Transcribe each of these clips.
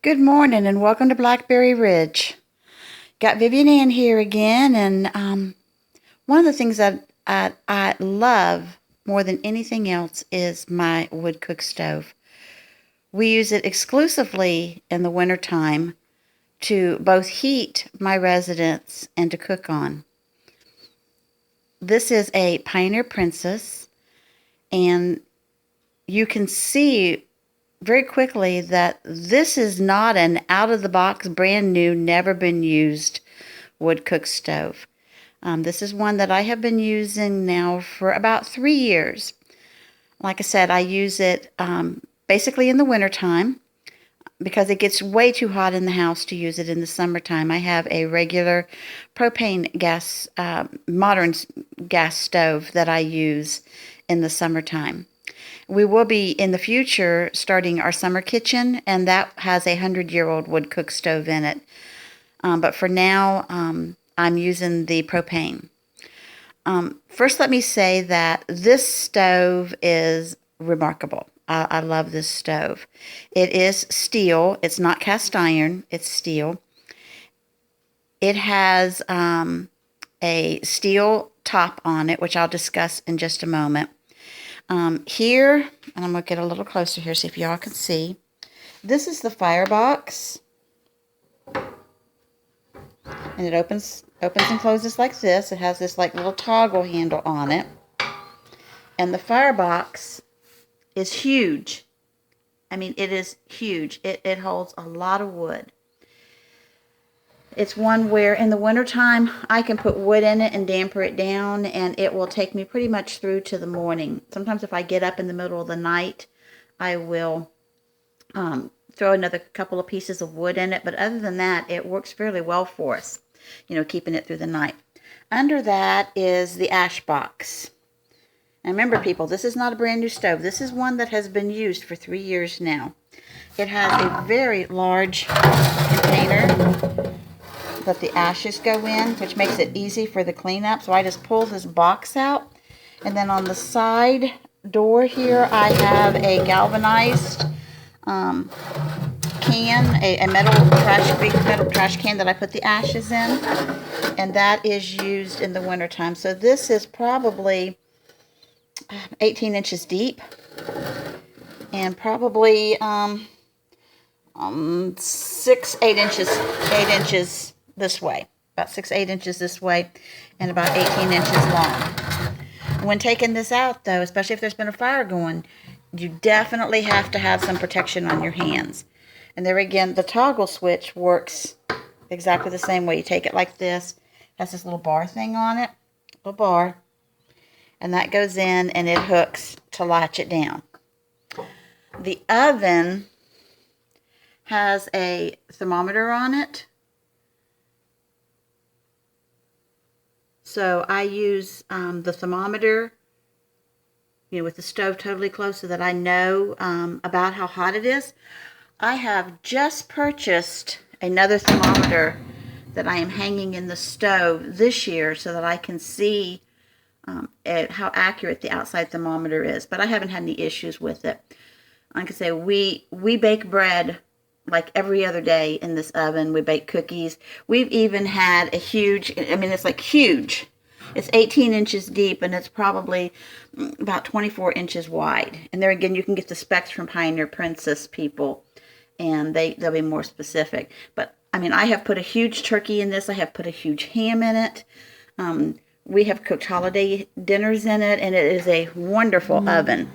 Good morning and welcome to Blackberry Ridge. Got Vivian Ann here again, and one of the things that I love more than anything else is my wood cook stove. We use it exclusively in the wintertime to both heat my residence and to cook on. This is a Pioneer Princess, and you can see very quickly that this is not an out-of-the-box, brand new, never been used wood cook stove. This is one that I have been using now for about 3 years. Like I said, I use it basically in the wintertime because it gets way too hot in the house to use it in the summertime. I have a regular propane gas, modern gas stove that I use in the summertime. We will be in the future starting our summer kitchen, and that has a 100-year-old wood cook stove in it. But for now, I'm using the propane. First, let me say that this stove is remarkable. I love this stove. It is steel. It's not cast iron. It's steel. It has a steel top on it, which I'll discuss in just a moment. Here, and I'm going to get a little closer here, see if y'all can see. This is the Firebox. And it opens and closes like this. It has this like little toggle handle on it. And the Firebox is huge. I mean, it is huge. It holds a lot of wood. It's one where in the wintertime I can put wood in it and damper it down, and it will take me pretty much through to the morning. Sometimes if I get up in the middle of the night, I will throw another couple of pieces of wood in it. But other than that, it works fairly well for us, keeping it through the night. Under that is the ash box. And remember, people, this is not a brand new stove. This is one that has been used for 3 years now. It has a very large container that the ashes go in, which makes it easy for the cleanup. So I just pull this box out, and then on the side door here I have a galvanized can, a big metal trash can that I put the ashes in, and that is used in the wintertime. So this is probably 18 inches deep and probably 8 inches this way, about 8 inches this way, and about 18 inches long. When taking this out, though, especially if there's been a fire going, you definitely have to have some protection on your hands. And there again, the toggle switch works exactly the same way. You take it like this, has this little bar thing on it, little bar, and that goes in and it hooks to latch it down. The oven has a thermometer on it. So I use the thermometer, with the stove totally closed so that I know about how hot it is. I have just purchased another thermometer that I am hanging in the stove this year so that I can see how accurate the outside thermometer is. But I haven't had any issues with it. Like I say, we bake bread like every other day in this oven. We bake cookies. We've even had a huge, it's like huge. It's 18 inches deep, and it's probably about 24 inches wide. And there again, you can get the specs from Pioneer Princess people, and they'll be more specific. But, I have put a huge turkey in this. I have put a huge ham in it. We have cooked holiday dinners in it, and it is a wonderful oven.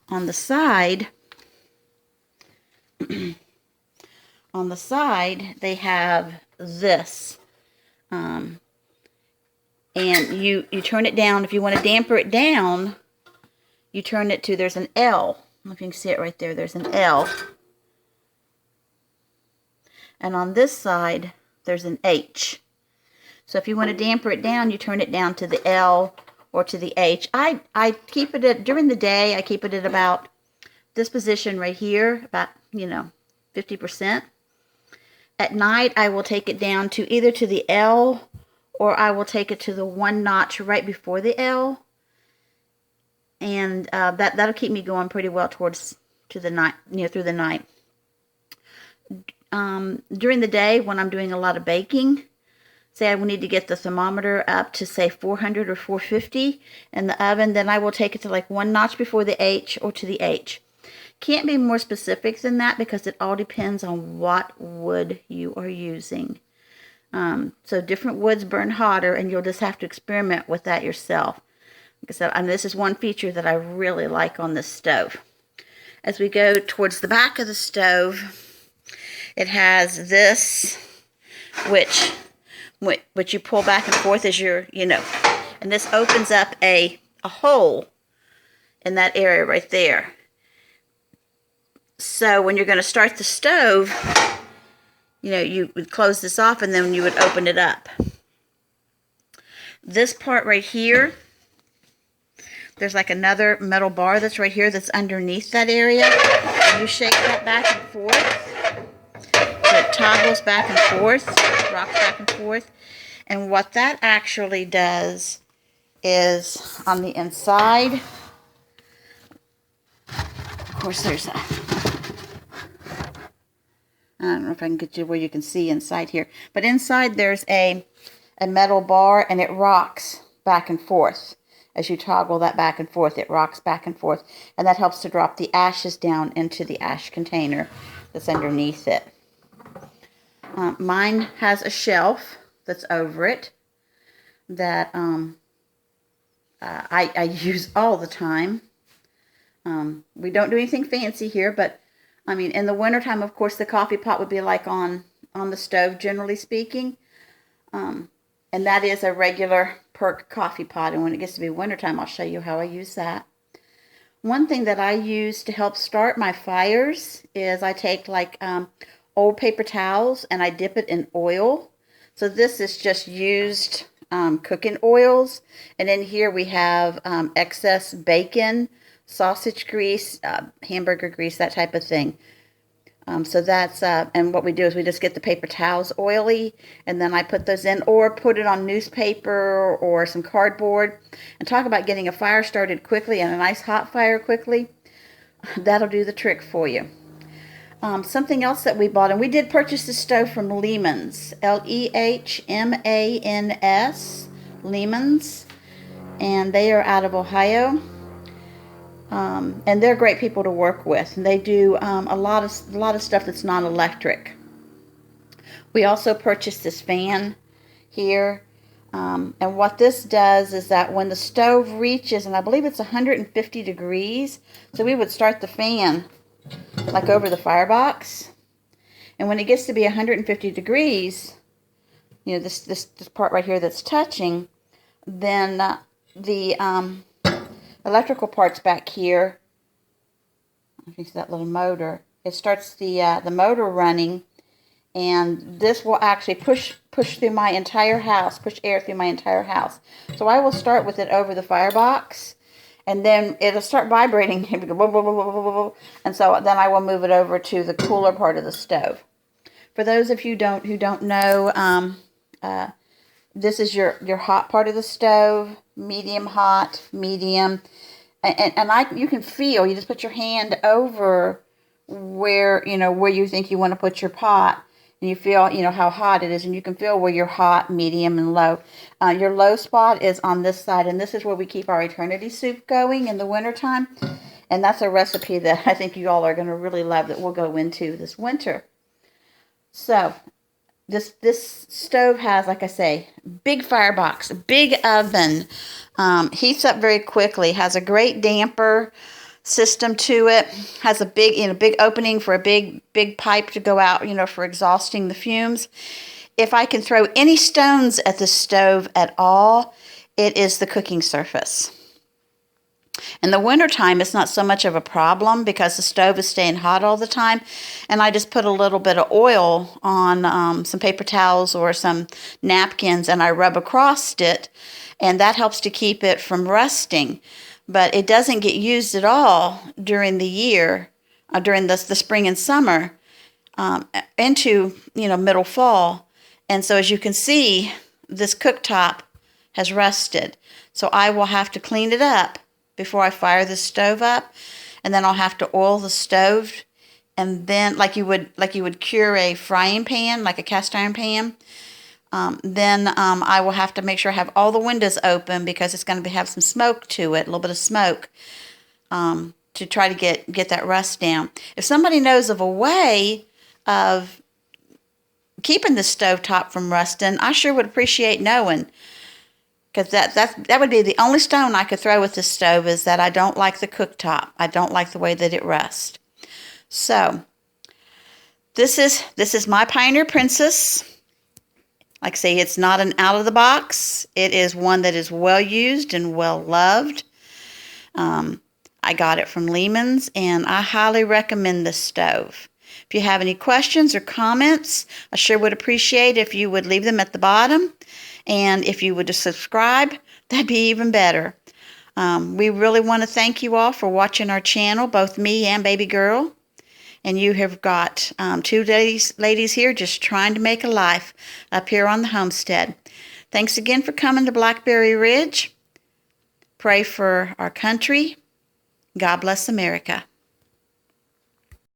On the side, they have this. And you turn it down. If you want to damper it down, you turn it to, there's an L. I don't know if you can see it right there. There's an L. And on this side, there's an H. So if you want to damper it down, you turn it down to the L or to the H. I keep it at, during the day, I keep it at about this position right here, about, 50%. At night, I will take it down to either to the L, or I will take it to the one notch right before the L. And that'll keep me going pretty well to the night, through the night. during the day when I'm doing a lot of baking, say I will need to get the thermometer up to say 400 or 450 in the oven, then I will take it to like one notch before the H or to the H. Can't be more specific than that because it all depends on what wood you are using. So different woods burn hotter, and you'll just have to experiment with that yourself. Like I said, and this is one feature that I really like on this stove. As we go towards the back of the stove, it has this, which you pull back and forth as you're, and this opens up a hole in that area right there. So when you're going to start the stove, you would close this off and then you would open it up. This part right here, there's like another metal bar that's right here that's underneath that area. And you shake that back and forth. So it toggles back and forth, rocks back and forth. And what that actually does is on the inside, of course there's a, I don't know if I can get you where you can see inside here, but inside there's a metal bar, and it rocks back and forth. As you toggle that back and forth, it rocks back and forth, and that helps to drop the ashes down into the ash container that's underneath it. Mine has a shelf that's over it that I use all the time. We don't do anything fancy here, but I mean, in the wintertime, of course, the coffee pot would be like on the stove, generally speaking. And that is a regular Perk coffee pot. And when it gets to be wintertime, I'll show you how I use that. One thing that I use to help start my fires is I take like old paper towels and I dip it in oil. So this is just used cooking oils. And in here we have excess bacon, sausage grease, hamburger grease, that type of thing. So that's, and what we do is we just get the paper towels oily, and then I put those in, or put it on newspaper or some cardboard. And talk about getting a fire started quickly, and a nice hot fire quickly. That'll do the trick for you. Something else that we bought, and we did purchase the stove from Lehmans, Lehmans, Lehmans, and they are out of Ohio. And they're great people to work with. And they do a lot of stuff that's non-electric. We also purchased this fan here. And what this does is that when the stove reaches, and I believe it's 150 degrees, so we would start the fan like over the firebox. And when it gets to be 150 degrees, this part right here that's touching, then the electrical parts back here, if you see that little motor, it starts the motor running, and this will actually push through my entire house, push air through my entire house. So I will start with it over the firebox, and then it'll start vibrating, and so then I will move it over to the cooler part of the stove. For those of you who don't know, this is your hot part of the stove, medium hot, medium, and you can feel. You just put your hand over where you think you want to put your pot, and you feel how hot it is, and you can feel where you're hot, medium, and low. Your low spot is on this side, and this is where we keep our eternity soup going in the wintertime, and that's a recipe that I think you all are going to really love that we'll go into this winter. So this stove has, like I say, big firebox, big oven, heats up very quickly, has a great damper system to it, has a big opening for a big pipe to go out, for exhausting the fumes. If I can throw any stones at the stove at all, it is the cooking surface. In the wintertime, it's not so much of a problem because the stove is staying hot all the time. And I just put a little bit of oil on some paper towels or some napkins, and I rub across it. And that helps to keep it from rusting. But it doesn't get used at all during the year, during the spring and summer, into, middle fall. And so as you can see, this cooktop has rusted. So I will have to clean it up before I fire the stove up, and then I'll have to oil the stove and then like you would cure a frying pan, like a cast iron pan. Then I will have to make sure I have all the windows open because it's going to have some smoke to it, a little bit of smoke, to try to get that rust down. If somebody knows of a way of keeping the stovetop from rusting, I sure would appreciate knowing. Because that would be the only stone I could throw with this stove, is that I don't like the cooktop. I don't like the way that it rusts. So this is my Pioneer Princess. Like I say, it's not an out of the box. It is one that is well used and well loved. I got it from Lehmans, and I highly recommend this stove. If you have any questions or comments, I sure would appreciate if you would leave them at the bottom. And if you would just subscribe, that'd be even better. We really want to thank you all for watching our channel, both me and baby girl. And you have got two ladies here just trying to make a life up here on the homestead. Thanks again for coming to Blackberry Ridge. Pray for our country. God bless America.